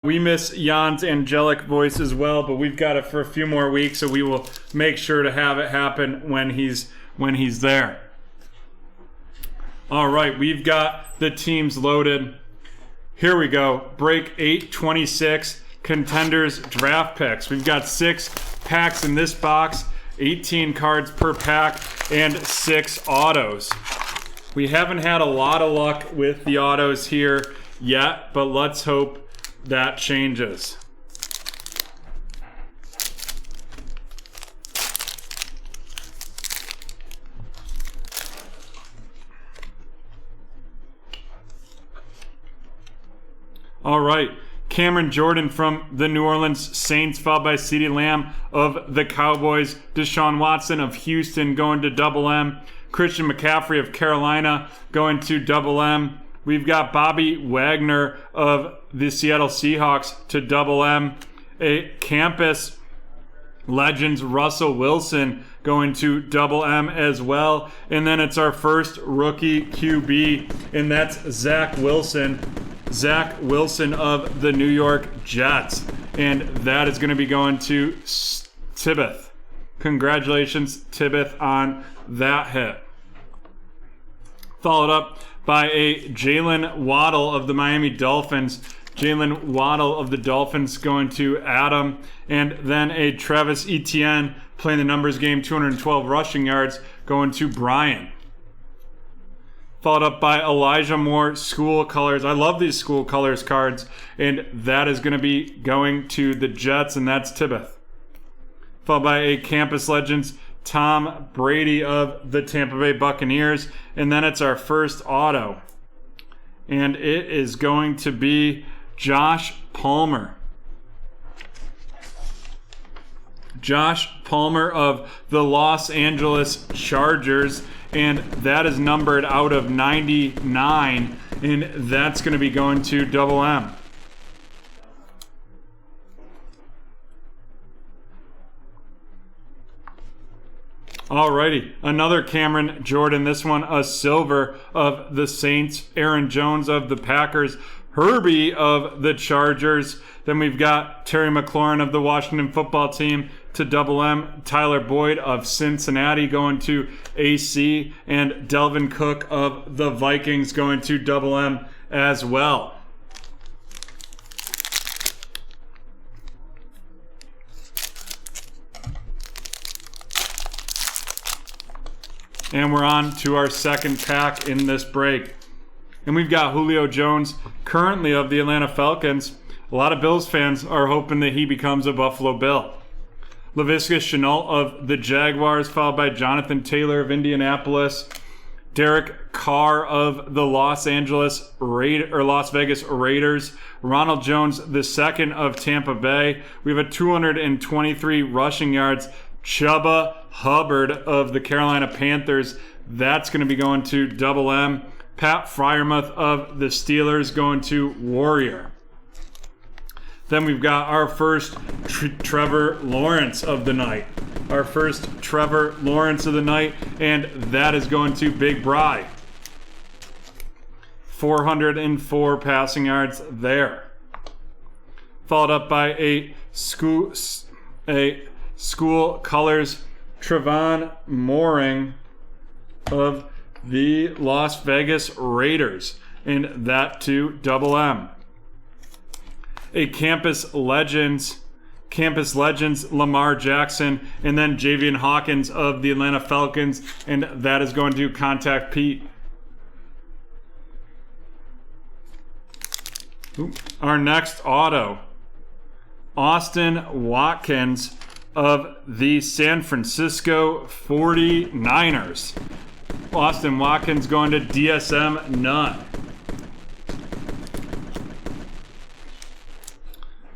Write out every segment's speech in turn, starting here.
We miss Jan's angelic voice as well, but we've got it for a few more weeks, so we will make sure to have it happen when he's there. All right, we've got the teams loaded. Here we go. Break 826 Contenders draft picks. We've got 6 packs in this box, 18 cards per pack, and 6 autos. We haven't had a lot of luck with the autos here yet, but let's hope that changes. All right, Cameron Jordan from the New Orleans Saints, followed by CeeDee Lamb of the Cowboys, Deshaun Watson of Houston going to Double M, Christian McCaffrey of Carolina going to Double M. We've got Bobby Wagner of the Seattle Seahawks to Double M. A Campus Legends Russell Wilson going to Double M as well. And then it's our first rookie QB, and that's Zach Wilson. Zach Wilson of the New York Jets. And that is going to be going to Tibbeth. Congratulations, Tibbeth, on that hit. Followed up by a Jalen Waddle of the Miami Dolphins. Jalen Waddle of the Dolphins going to Adam. And then a Travis Etienne playing the numbers game, 212 rushing yards, going to Brian. Followed up by Elijah Moore, School Colors. I love these School Colors cards. And that is going to be going to the Jets, and that's Tibbeth. Followed by a Campus Legends, Tom Brady of the Tampa Bay Buccaneers. And then it's our first auto. And it is going to be Josh Palmer. Josh Palmer of the Los Angeles Chargers. And that is numbered out of 99. And that's going to be going to Double M. Alrighty, another Cameron Jordan. This one a silver of the Saints. Aaron Jones of the Packers. Herbie of the Chargers. Then we've got Terry McLaurin of the Washington Football Team to Double M. Tyler Boyd of Cincinnati going to AC. And Delvin Cook of the Vikings going to Double M as well. And we're on to our second pack in this break. And we've got Julio Jones, currently of the Atlanta Falcons. A lot of Bills fans are hoping that he becomes a Buffalo Bill. Laviska Shenault of the Jaguars, followed by Jonathan Taylor of Indianapolis. Derek Carr of the Las Vegas Raiders. Ronald Jones II of Tampa Bay. We have a 223 rushing yards. Chuba Hubbard of the Carolina Panthers. That's going to be going to Double M. Pat Freiermuth of the Steelers going to Warrior. Then we've got our first Trevor Lawrence of the night. Our first Trevor Lawrence of the night, and that is going to Big Bry. 404 passing yards there. Followed up by a School Colors Trevon Moehrig of the Las Vegas Raiders, and that to Double M. A Campus Legends Lamar Jackson, and then Javian Hawkins of the Atlanta Falcons, and that is going to Contact Pete. Our next auto, Austin Watkins of the San Francisco 49ers. Austin Watkins going to DSM Nut.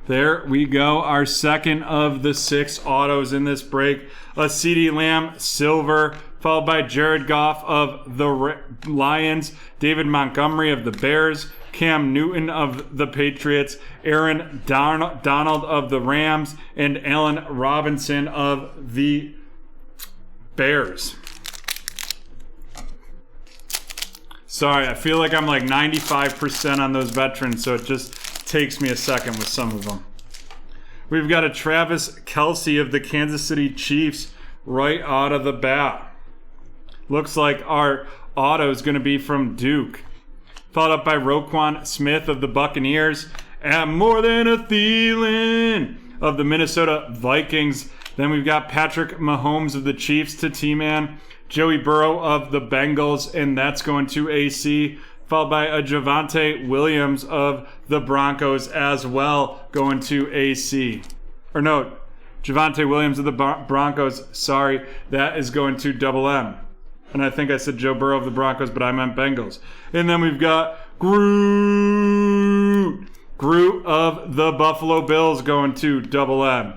There we go, our second of the 6 autos in this break. A CeeDee Lamb silver, followed by Jared Goff of the Lions, David Montgomery of the Bears, Cam Newton of the Patriots, Aaron Donald of the Rams, and Allen Robinson of the Bears. Sorry, I feel like I'm like 95% on those veterans, so it just takes me a second with some of them. We've got a Travis Kelce of the Kansas City Chiefs right out of the bat. Looks like our auto is going to be from Duke. Followed up by Roquan Smith of the Buccaneers. And more than a Thielen of the Minnesota Vikings. Then we've got Patrick Mahomes of the Chiefs to T-Man. Joey Burrow of the Bengals, and that's going to AC. Followed by a Javonte Williams of the Broncos as well, going to AC. Or no, Javonte Williams of the Broncos, sorry, that is going to double M. And I think I said Joe Burrow of the Broncos, but I meant Bengals. And then we've got Groot of the Buffalo Bills going to double M.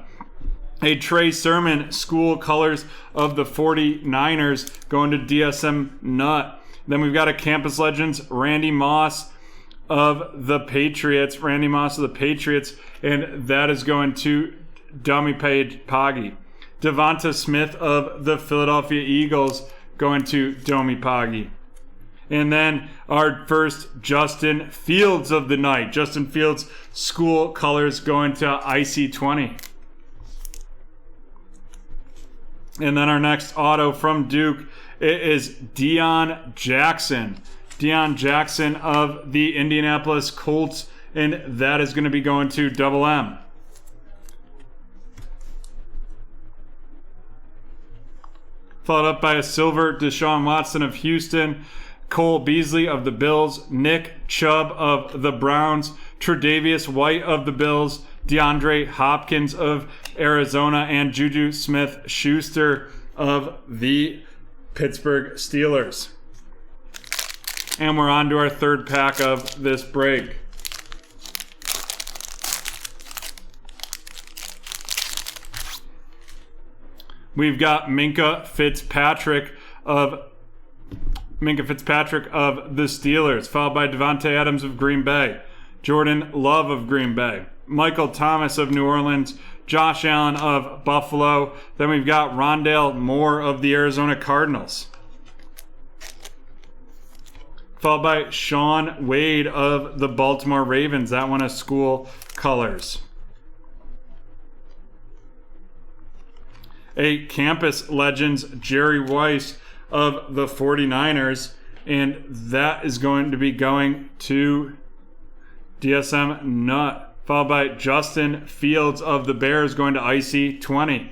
A Trey Sermon, school colors of the 49ers going to DSM Nut. Then we've got a Campus Legends, Randy Moss of the Patriots. And that is going to Dummy Page Poggy. Devonta Smith of the Philadelphia Eagles going to Domi Poggy. And then our first Justin Fields of the night. Justin Fields, school colors going to IC20. And then our next auto from Duke, it is Deion Jackson. Deion Jackson of the Indianapolis Colts, and that is going to be going to double M. Followed up by a silver Deshaun Watson of Houston, Cole Beasley of the Bills, Nick Chubb of the Browns, Tre'Davious White of the Bills, DeAndre Hopkins of Arizona, and Juju Smith-Schuster of the Pittsburgh Steelers. And we're on to our third pack of this break. We've got Minkah Fitzpatrick of the Steelers, followed by Devontae Adams of Green Bay, Jordan Love of Green Bay, Michael Thomas of New Orleans, Josh Allen of Buffalo. Then we've got Rondale Moore of the Arizona Cardinals, followed by Sean Wade of the Baltimore Ravens. That one is school colors. A Campus Legends, Jerry Weiss of the 49ers, and that is going to be going to DSM Nut, followed by Justin Fields of the Bears going to IC20.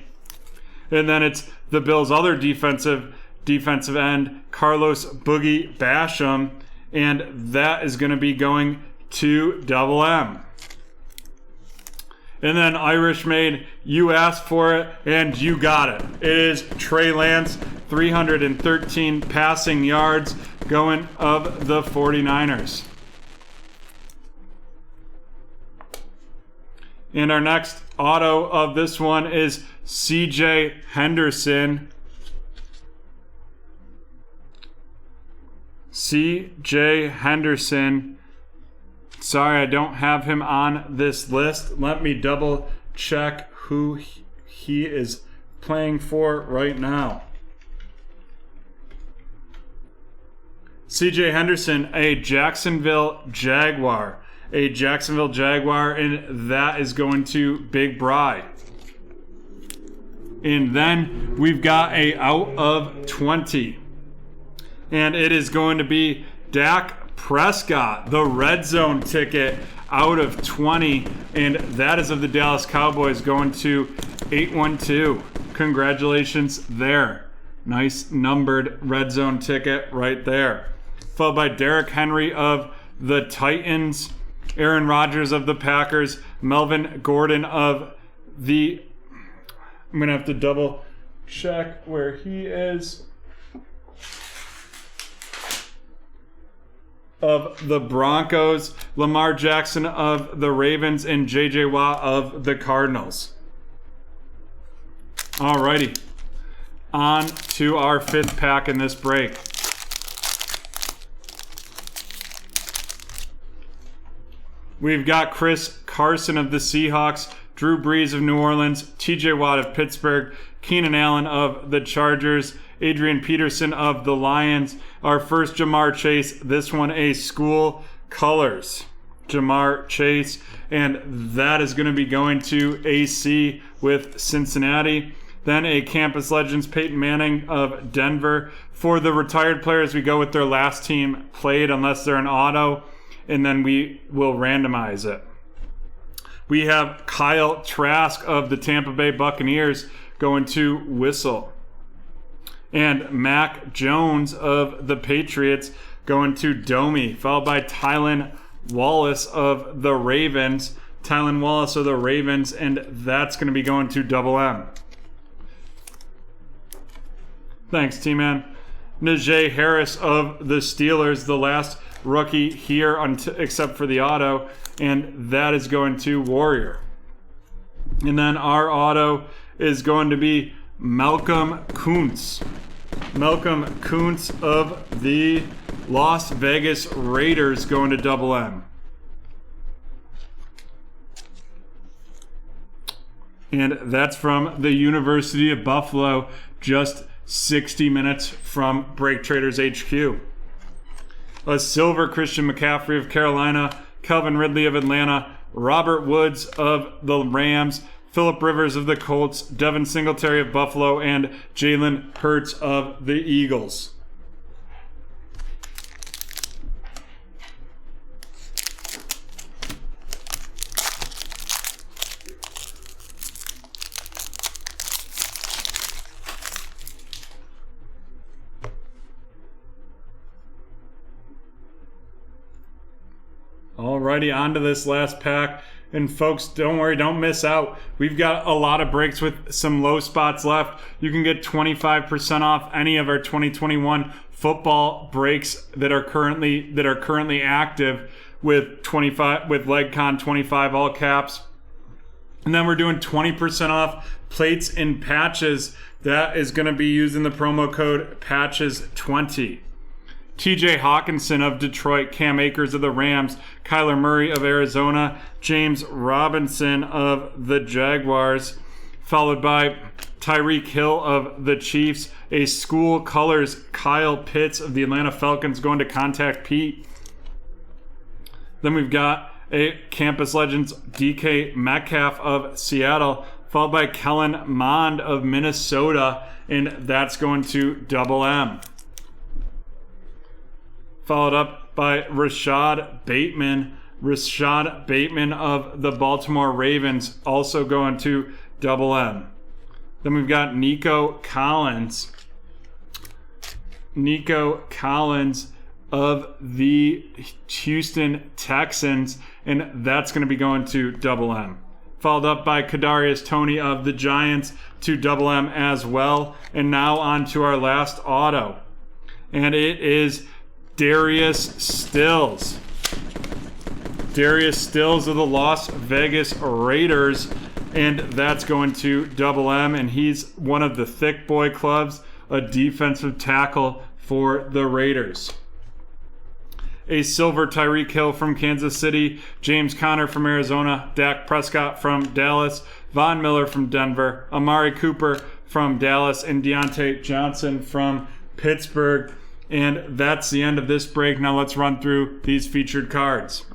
And then it's the Bills' other defensive end, Carlos Boogie Basham, and that is going to be going to double M. And then Irish Made, you asked for it, and you got it. It is Trey Lance, 313 passing yards going of the 49ers. And our next auto of this one is CJ Henderson. CJ Henderson. Sorry, I don't have him on this list. Let me double check who he is playing for right now. CJ Henderson, a Jacksonville Jaguar. And that is going to Big Bry. And then we've got a out of 20. And it is going to be Dak Prescott, the red zone ticket out of 20, and that is of the Dallas Cowboys going to 812. Congratulations there. Nice numbered red zone ticket right there. Followed by Derrick Henry of the Titans, Aaron Rodgers of the Packers, Melvin Gordon of the... I'm going to have to double check where he is. Of the Broncos, Lamar Jackson of the Ravens, and JJ Watt of the Cardinals. Alrighty, on to our fifth pack in this break. We've got Chris Carson of the Seahawks, Drew Brees of New Orleans, TJ Watt of Pittsburgh, Keenan Allen of the Chargers, Adrian Peterson of the Lions. Our first Jamar Chase, this one a school colors. Jamar Chase, and that is going to be going to AC with Cincinnati. Then a Campus Legends, Peyton Manning of Denver. For the retired players, we go with their last team played unless they're an auto, and then we will randomize it. We have Kyle Trask of the Tampa Bay Buccaneers going to Whistle. And Mac Jones of the Patriots going to Domi, followed by Tylan Wallace of the Ravens. Tylan Wallace of the Ravens, and that's going to be going to Double M. Thanks, T-Man. Najee Harris of the Steelers, the last rookie here except for the auto, and that is going to Warrior. And then our auto is going to be Malcolm Kuntz. Malcolm Kuntz of the Las Vegas Raiders going to Double M. And that's from the University of Buffalo, just 60 minutes from BreakTraders HQ. A silver, Christian McCaffrey of Carolina, Calvin Ridley of Atlanta, Robert Woods of the Rams, Phillip Rivers of the Colts, Devin Singletary of Buffalo, and Jalen Hurts of the Eagles. Alrighty, on to this last pack. And folks, don't worry, don't miss out. We've got a lot of breaks with some low spots left. You can get 25% off any of our 2021 football breaks that are currently active with LegCon 25 all caps. And then we're doing 20% off plates and patches. That is going to be using the promo code PATCHES20. TJ Hawkinson of Detroit, Cam Akers of the Rams, Kyler Murray of Arizona, James Robinson of the Jaguars, followed by Tyreek Hill of the Chiefs, a school colors Kyle Pitts of the Atlanta Falcons going to Contact Pete. Then we've got a Campus Legends DK Metcalf of Seattle, followed by Kellen Mond of Minnesota, and that's going to Double M. Followed up by Rashad Bateman of the Baltimore Ravens, also going to Double M. Then we've got Nico Collins of the Houston Texans, and that's going to be going to Double M. Followed up by Kadarius Toney of the Giants to Double M as well. And now on to our last auto, and it is Darius Stills. Darius Stills of the Las Vegas Raiders, and that's going to Double M, and he's one of the thick boy clubs, a defensive tackle for the Raiders. A silver Tyreek Hill from Kansas City, James Conner from Arizona, Dak Prescott from Dallas, Von Miller from Denver, Amari Cooper from Dallas, and Deontay Johnson from Pittsburgh. And that's the end of this break. Now let's run through these featured cards.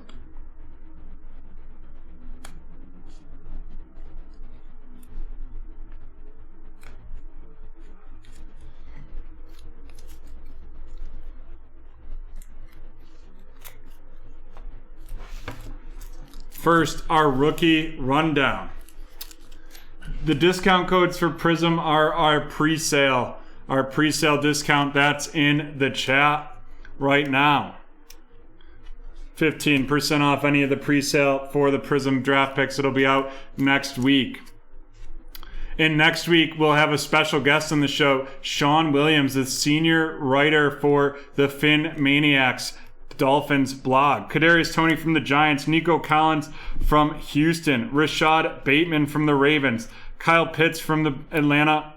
First, our rookie rundown. The discount codes for Prism are our pre-sale. Our pre-sale discount, that's in the chat right now. 15% off any of the pre-sale for the Prism draft picks. It'll be out next week. And next week, we'll have a special guest on the show, Sean Williams, the senior writer for the Fin Maniacs Dolphins blog. Kadarius Toney from the Giants, Nico Collins from Houston, Rashad Bateman from the Ravens, Kyle Pitts from the Atlanta,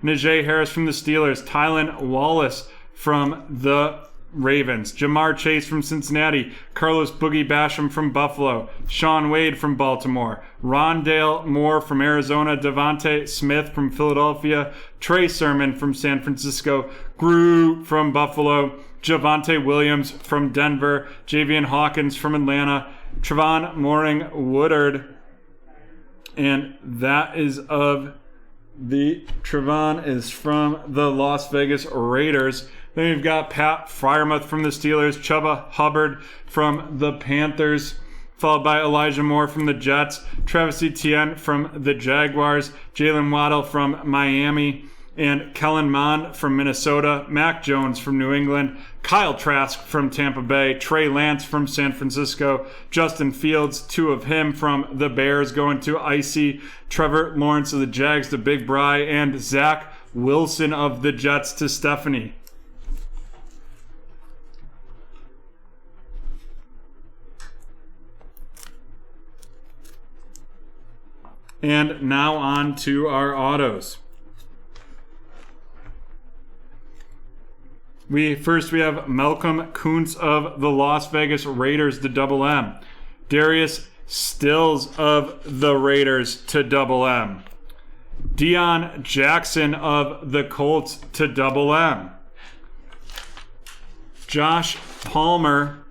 Najee Harris from the Steelers, Tylan Wallace from the Ravens. Jamar Chase from Cincinnati. Carlos Boogie Basham from Buffalo. Sean Wade from Baltimore. Rondale Moore from Arizona. Devontae Smith from Philadelphia. Trey Sermon from San Francisco. Groot from Buffalo. Javonte Williams from Denver. Javian Hawkins from Atlanta. Trevon Moring Woodard. And that is of the Trevon is from the Las Vegas Raiders. Then we've got Pat Freiermuth from the Steelers, Chuba Hubbard from the Panthers, followed by Elijah Moore from the Jets, Travis Etienne from the Jaguars, Jalen Waddle from Miami, and Kellen Mond from Minnesota, Mac Jones from New England, Kyle Trask from Tampa Bay, Trey Lance from San Francisco, Justin Fields, 2 of him from the Bears going to Icy, Trevor Lawrence of the Jags to Big Bry, and Zach Wilson of the Jets to Stephanie. And now on to our autos. We have Malcolm Kuntz of the Las Vegas Raiders to double M. Darius Stills of the Raiders to double M. Deion Jackson of the Colts to double M. Josh Palmer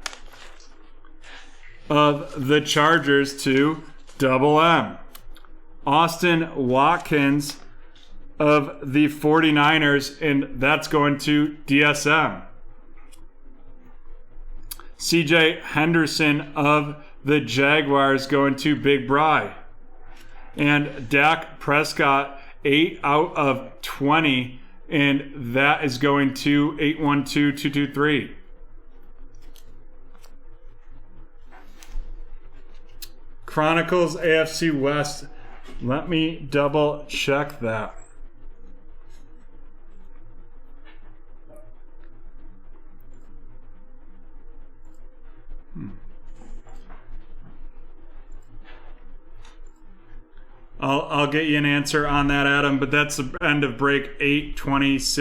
of the Chargers to double M. Austin Watkins of the 49ers, and that's going to DSM. CJ Henderson of the Jaguars going to Big Bry. And Dak Prescott, 8 out of 20, and that is going to 812223. Chronicles AFC West. Let me double check that. I'll get you an answer on that, Adam, but that's the end of break 826.